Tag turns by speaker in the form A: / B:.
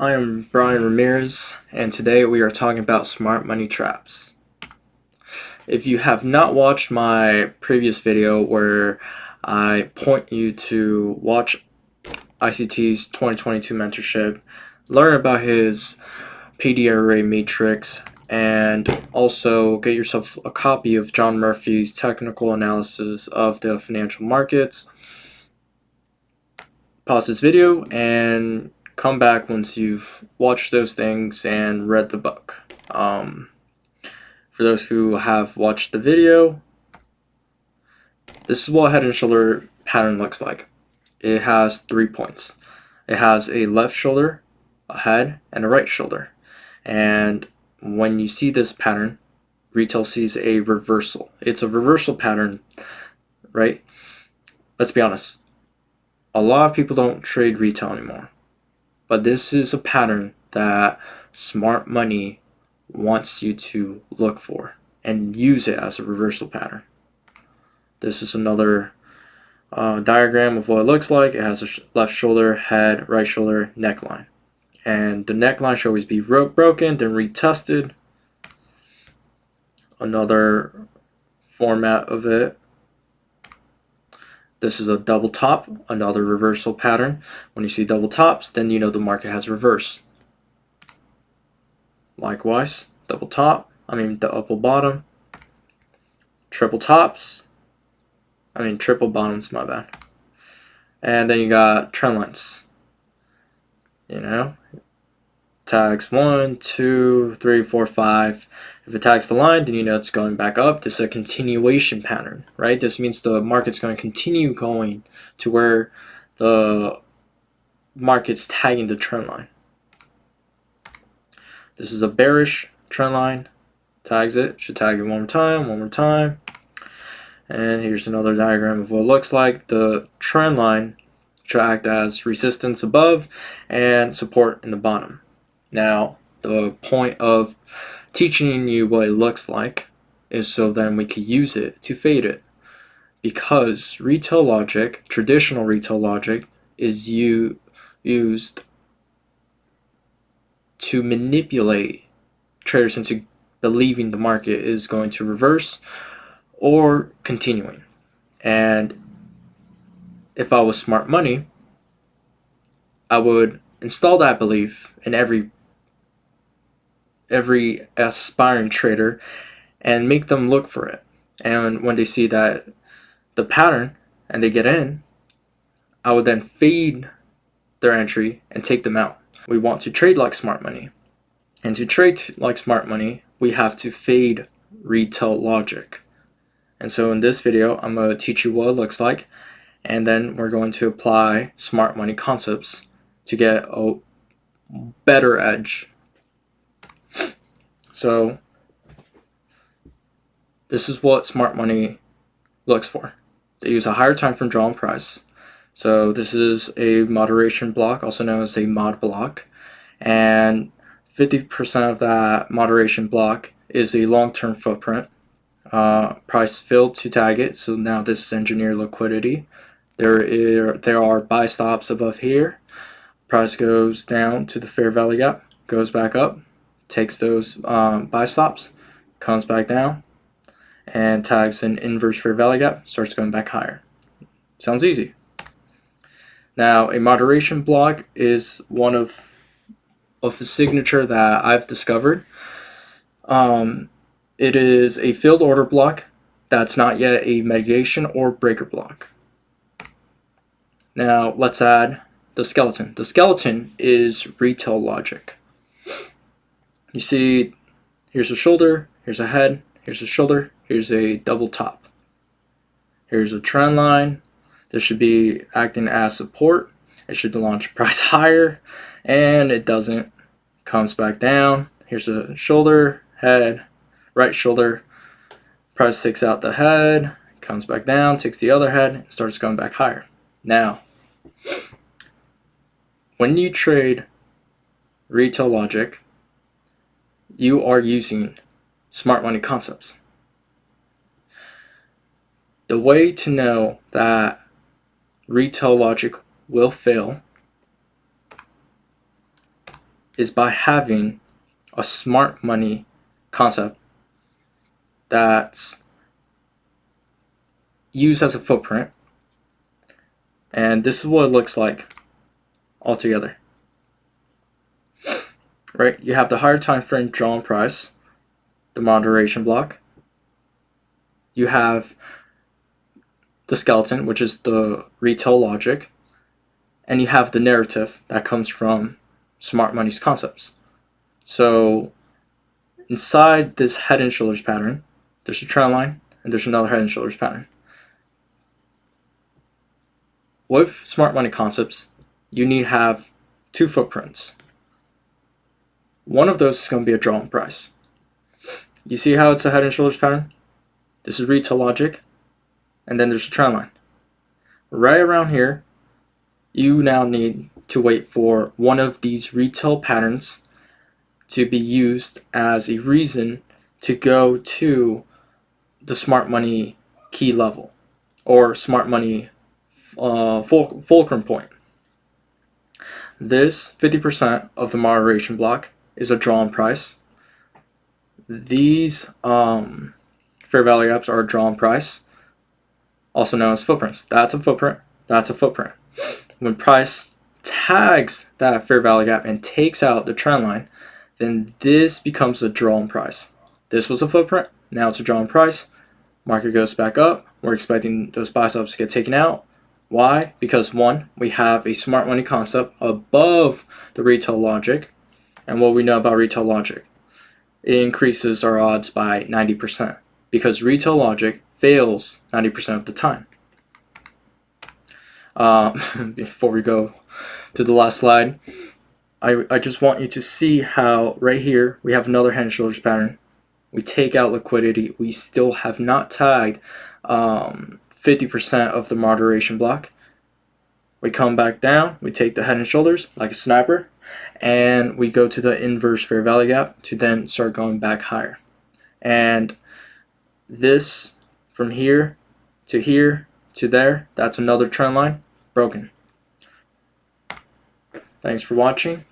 A: I am Brian Ramirez, and today we are talking about smart money traps. If you have not watched my previous video where I point you to watch ICT's 2022 mentorship, learn about his PD array matrix, and also get yourself a copy of John Murphy's technical analysis of the financial markets, pause this video and come back once you've watched those things and read the book. For those who have watched the video, this is what a head and shoulder pattern looks like. It has 3 points. It has a left shoulder, a head, and a right shoulder. And when you see this pattern, retail sees a reversal. It's a reversal pattern, right? Let's be honest. A lot of people don't trade retail anymore. But this is a pattern that smart money wants you to look for and use it as a reversal pattern. This is another diagram of what it looks like. It has a left shoulder, head, right shoulder, neckline. And the neckline should always be broken, then retested. Another format of it. This is a double top, another reversal pattern. When you see double tops, then you know the market has reversed. Likewise, double bottom, triple bottoms, my bad. And then you got trend lines. Tags 1, 2, 3, 4, 5. If it tags the line, then you know it's going back up. This is a continuation pattern, right? This means the market's going to continue going to where the market's tagging the trend line. This is a bearish trend line. Tags it. Should tag it one more time. And here's another diagram of what it looks like. The trend line should act as resistance above and support in the bottom. Now, the point of teaching you what it looks like is so then we can use it to fade it. Because retail logic, traditional retail logic, is used to manipulate traders into believing the market is going to reverse or continuing. And if I was smart money, I would install that belief in every aspiring trader and make them look for it. And when they see that the pattern and they get in, I would then fade their entry and take them out. We want to trade like smart money. And to trade like smart money, we have to fade retail logic. And so in this video, I'm going to teach you what it looks like, and then we're going to apply smart money concepts to get a better edge. So this is what smart money looks for. They use a higher time frame draw and price. So this is a moderation block, also known as a mod block, and 50% of that moderation block is a long-term footprint. Price filled to tag it, so now this is engineer liquidity. There are buy stops above here. Price goes down to the fair value gap, goes back up, takes those buy stops, comes back down, and tags an inverse fair value gap, starts going back higher. Sounds easy. Now, a moderation block is one of a signature that I've discovered. It is a filled order block that's not yet a mitigation or breaker block. Now, let's add the skeleton. The skeleton is retail logic. You see, here's a shoulder, here's a head, here's a shoulder, here's a double top. Here's a trend line. This should be acting as support. It should launch price higher, and it doesn't. Comes back down. Here's a shoulder, head, right shoulder. Price takes out the head, comes back down, takes the other head, and starts going back higher. Now, when you trade retail logic, you are using smart money concepts. The way to know that retail logic will fail is by having a smart money concept that's used as a footprint. And this is what it looks like altogether. Right? You have the higher time frame drawn price, the moderation block. You have the skeleton, which is the retail logic, and you have the narrative that comes from smart money's concepts. So inside this head and shoulders pattern, there's a trend line and there's another head and shoulders pattern. With smart money concepts, you need to have two footprints. One of those is going to be a drawn price. You see how it's a head and shoulders pattern? This is retail logic, and then there's a trend line. Right around here, you now need to wait for one of these retail patterns to be used as a reason to go to the smart money key level or smart money fulcrum point. This 50% of the moderation block is a drawn price. These fair value gaps are a drawn price, also known as footprints. That's a footprint. That's a footprint. When price tags that fair value gap and takes out the trend line, then this becomes a drawn price. This was a footprint. Now it's a drawn price. Market goes back up. We're expecting those buy stops to get taken out. Why? Because one, we have a smart money concept above the retail logic. And what we know about retail logic, it increases our odds by 90% because retail logic fails 90% of the time. Before we go to the last slide, I just want you to see how right here we have another head and shoulders pattern. We take out liquidity. We still have not tagged 50% of the moderation block. We come back down, we take the head and shoulders like a sniper, and we go to the inverse fair value gap to then start going back higher. And this from here to there, that's another trend line broken. Thanks for watching.